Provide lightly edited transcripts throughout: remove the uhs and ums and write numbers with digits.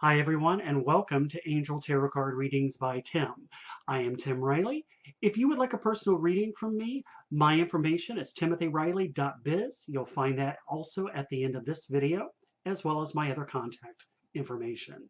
Hi, everyone, and welcome to Angel Tarot Card Readings by Tim. I am Tim Riley. If you would like a personal reading from me, my information is timothyriley.biz. You'll find that also at the end of this video, as well as my other contact information.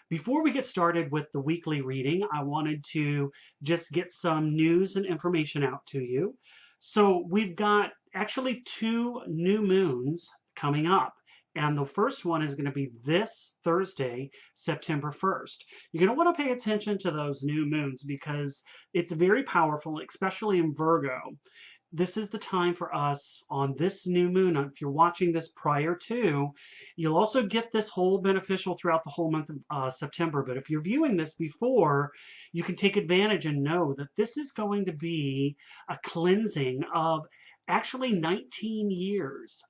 Before we get started with the weekly reading, I wanted to just get some news and information out to you. So we've got actually two new moons coming up. And the first one is going to be this Thursday, September 1st. You're going to want to pay attention to those new moons because it's very powerful, especially in Virgo. This is the time for us on this new moon. If you're watching this prior to, you'll also get this whole beneficial throughout the whole month of September. But if you're viewing this before, you can take advantage and know that this is going to be a cleansing of actually 19 years.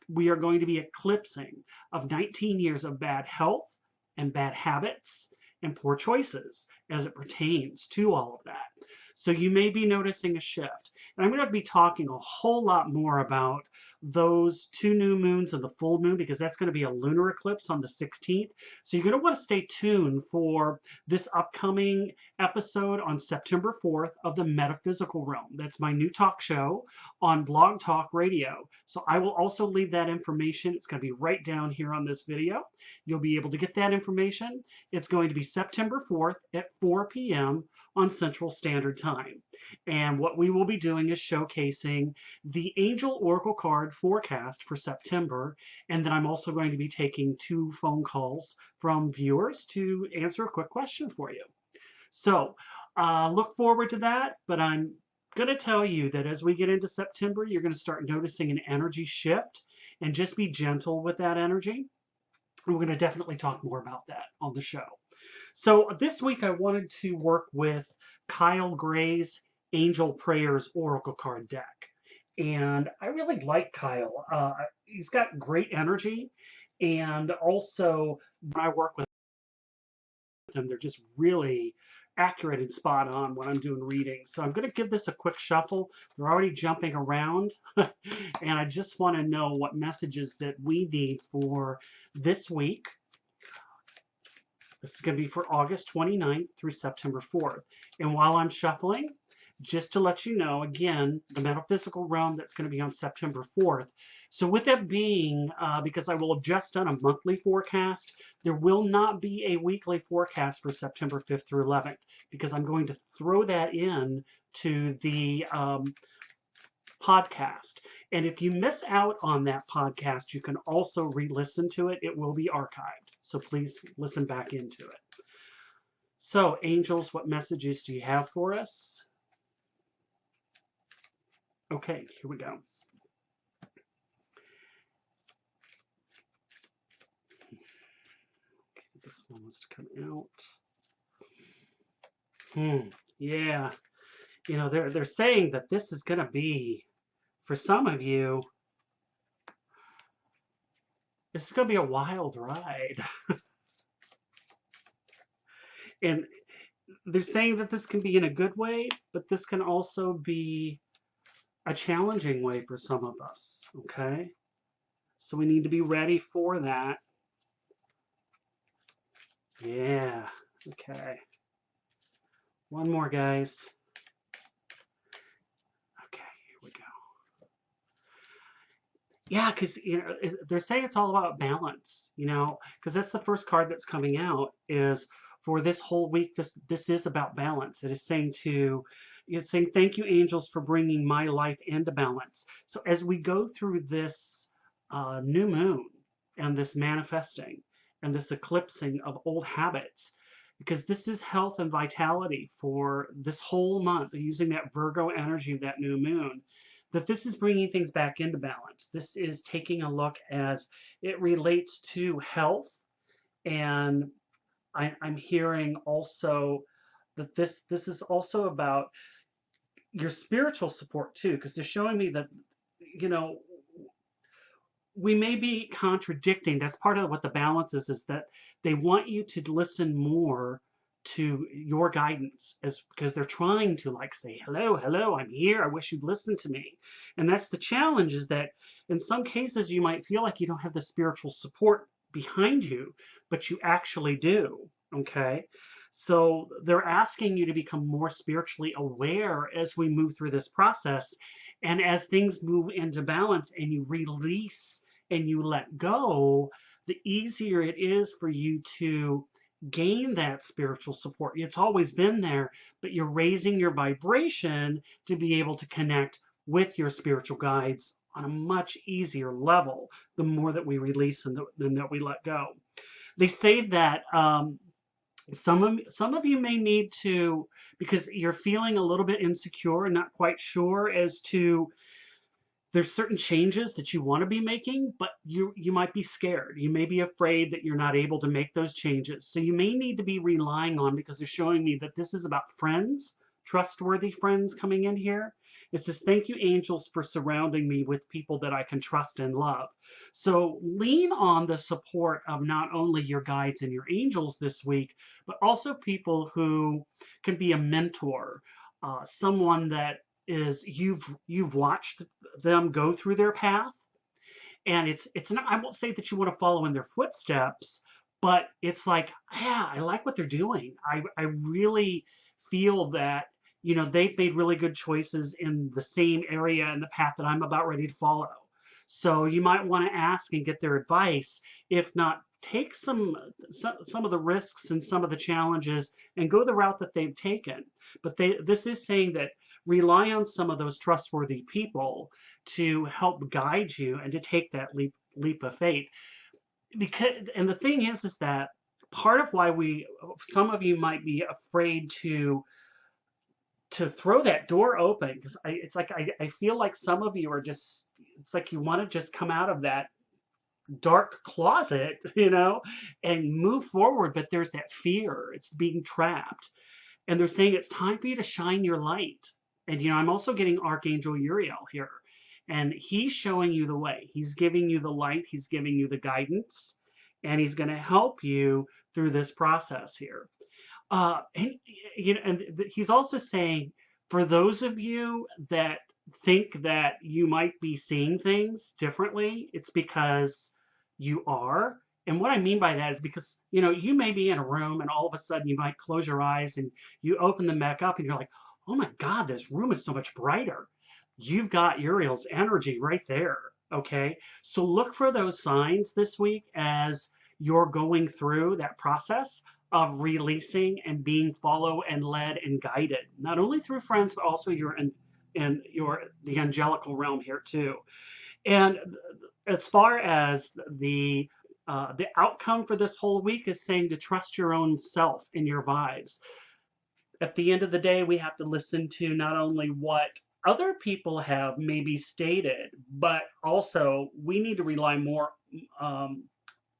We are going to be eclipsing of 19 years of bad health and bad habits and poor choices as it pertains to all of that. So you may be noticing a shift. And I'm going to be talking a whole lot more about those two new moons and the full moon because that's going to be a lunar eclipse on the 16th. So you're going to want to stay tuned for this upcoming episode on September 4th of the Metaphysical Realm. That's my new talk show on Blog Talk Radio. So I will also leave that information. It's going to be right down here on this video. You'll be able to get that information. It's going to be September 4th at 4 p.m. on Central Standard Time. And what we will be doing is showcasing the Angel Oracle card forecast for September. And then I'm also going to be taking 2 phone calls from viewers to answer a quick question for you. So look forward to that. But I'm going to tell you that as we get into September, you're going to start noticing an energy shift and just be gentle with that energy. We're going to definitely talk more about that on the show. So this week I wanted to work with Kyle Gray's Angel Prayers Oracle card deck. And I really like Kyle. He's got great energy. And also, when I work with them, they're just really accurate and spot on when I'm doing readings. So I'm going to give this a quick shuffle. They're already jumping around. And I just want to know what messages that we need for this week. This is going to be for August 29th through September 4th. And while I'm shuffling, just to let you know, again, the metaphysical realm, that's going to be on September 4th. So with that being, because I will have just done a monthly forecast, there will not be a weekly forecast for September 5th through 11th, because I'm going to throw that in to the podcast. And if you miss out on that podcast, you can also re-listen to it. It will be archived. So please listen back into it. So, angels, what messages do you have for us? Okay, here we go. Okay, this one wants to come out. Yeah. You know, they're saying that this is going to be, for some of you, this is going to be a wild ride. And they're saying that this can be in a good way, but this can also be a challenging way for some of us, okay? So we need to be ready for that. Yeah, okay. One more, guys. Okay, here we go. Yeah, because you know they're saying it's all about balance, you know, because that's the first card that's coming out is for this whole week. This is about balance. It is saying it's saying thank you, angels, for bringing my life into balance. So as we go through this new moon and this manifesting and this eclipsing of old habits, because this is health and vitality for this whole month, using that Virgo energy of that new moon, that this is bringing things back into balance. This is taking a look as it relates to health. And I'm hearing also that this is also about your spiritual support too, because they're showing me that, you know, we may be contradicting. That's part of what the balance is that they want you to listen more to your guidance, as because they're trying to like say, hello, I'm here, I wish you'd listen to me. And that's the challenge, is that in some cases you might feel like you don't have the spiritual support behind you, but you actually do. Okay. So they're asking you to become more spiritually aware as we move through this process. And as things move into balance and you release and you let go, the easier it is for you to gain that spiritual support. It's always been there, but you're raising your vibration to be able to connect with your spiritual guides on a much easier level the more that we release and that we let go. They say that some of you may need to, because you're feeling a little bit insecure and not quite sure as to, there's certain changes that you want to be making, but you might be scared. You may be afraid that you're not able to make those changes. So you may need to be relying on, because they're showing me that this is about friends, trustworthy friends coming in here. It says, thank you, angels, for surrounding me with people that I can trust and love. So lean on the support of not only your guides and your angels this week, but also people who can be a mentor, someone that is, you've watched them go through their path, and it's not, I won't say that you want to follow in their footsteps, but it's like, yeah, I like what they're doing. I really feel that, they've made really good choices in the same area and the path that I'm about ready to follow. So you might want to ask and get their advice. If not, take some of the risks and some of the challenges and go the route that they've taken. But this is saying that rely on some of those trustworthy people to help guide you and to take that leap of faith. Because, and the thing is that part of why some of you might be afraid to throw that door open, because it's like I feel like some of you are just, it's like you want to just come out of that dark closet, and move forward, but there's that fear. It's being trapped. And they're saying it's time for you to shine your light. And I'm also getting Archangel Uriel here. And he's showing you the way. He's giving you the light, he's giving you the guidance, and he's going to help you through this process here. And he's also saying, for those of you that think that you might be seeing things differently, it's because you are. And what I mean by that is because, you may be in a room and all of a sudden you might close your eyes and you open them back up and you're like, oh my God, this room is so much brighter. You've got Uriel's energy right there. Okay. So look for those signs this week as you're going through that process of releasing and being followed and led and guided, not only through friends, but also the angelical realm here too. And as far as the outcome for this whole week is saying to trust your own self and your vibes. At the end of the day, we have to listen to not only what other people have maybe stated, but also we need to rely more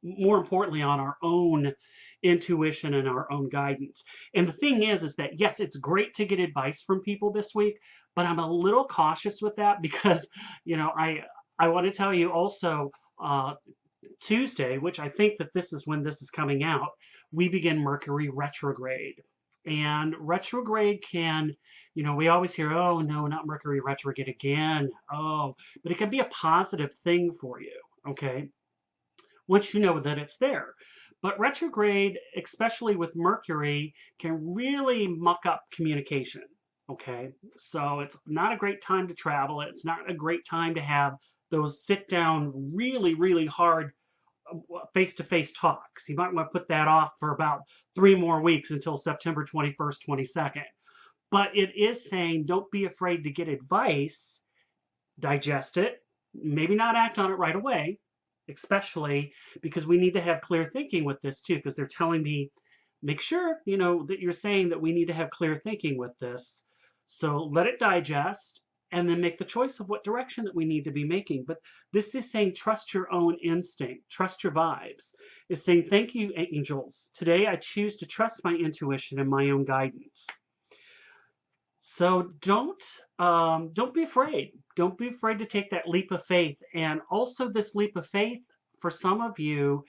importantly on our own intuition and our own guidance. And the thing is that yes, it's great to get advice from people this week, but I'm a little cautious with that because, I want to tell you also, Tuesday, which I think that this is when this is coming out, we begin Mercury retrograde. And retrograde can, we always hear, oh no, not Mercury retrograde again. Oh, but it can be a positive thing for you. Okay. Once you know that it's there. But retrograde, especially with Mercury, can really muck up communication. Okay. So it's not a great time to travel. It's not a great time to have those sit down, really, really hard face to face talks. You might want to put that off for about 3 more weeks until September 21st, 22nd. But it is saying don't be afraid to get advice, digest it, maybe not act on it right away, especially because we need to have clear thinking with this too, because they're telling me, make sure, that you're saying that we need to have clear thinking with this. So let it digest and then make the choice of what direction that we need to be making. But this is saying trust your own instinct, trust your vibes. It's saying, thank you, angels. Today I choose to trust my intuition and my own guidance. So don't be afraid. Don't be afraid to take that leap of faith. And also this leap of faith for some of you,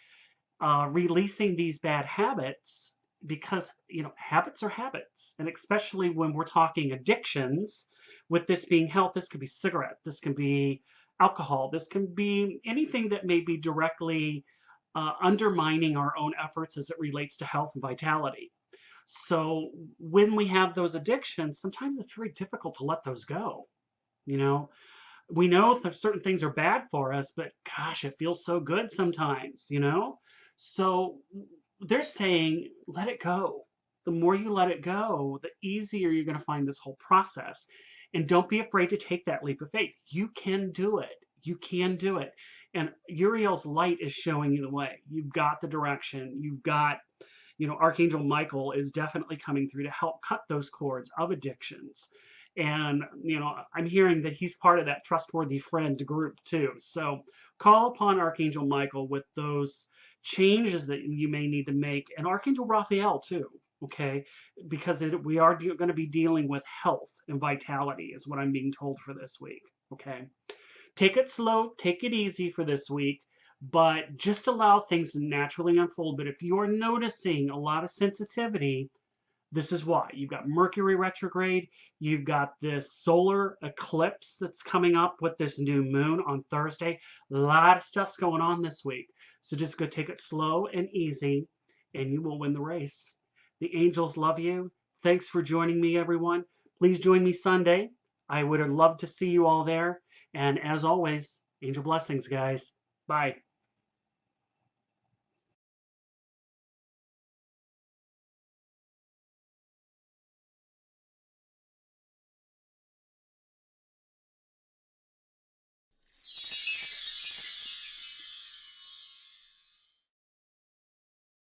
releasing these bad habits, because habits are habits, and especially when we're talking addictions, with this being health, this could be cigarette, this can be alcohol, this can be anything that may be directly undermining our own efforts as it relates to health and vitality. So when we have those addictions, sometimes it's very difficult to let those go. You know, we know that certain things are bad for us, but gosh, it feels so good sometimes. So they're saying, let it go. The more you let it go, the easier you're going to find this whole process. And don't be afraid to take that leap of faith. You can do it. You can do it. And Uriel's light is showing you the way. You've got the direction. You've got, Archangel Michael is definitely coming through to help cut those cords of addictions. And, I'm hearing that he's part of that trustworthy friend group too. So call upon Archangel Michael with those changes that you may need to make, and Archangel Raphael too. Okay, because we are going to be dealing with health and vitality, is what I'm being told for this week. Okay, take it slow, take it easy for this week, but just allow things to naturally unfold. But if you're noticing a lot of sensitivity, this is why. You've got Mercury retrograde, you've got this solar eclipse that's coming up with this new moon on Thursday. A lot of stuff's going on this week. So just go take it slow and easy, and you will win the race. The angels love you. Thanks for joining me, everyone. Please join me Sunday. I would have loved to see you all there. And as always, angel blessings, guys. Bye.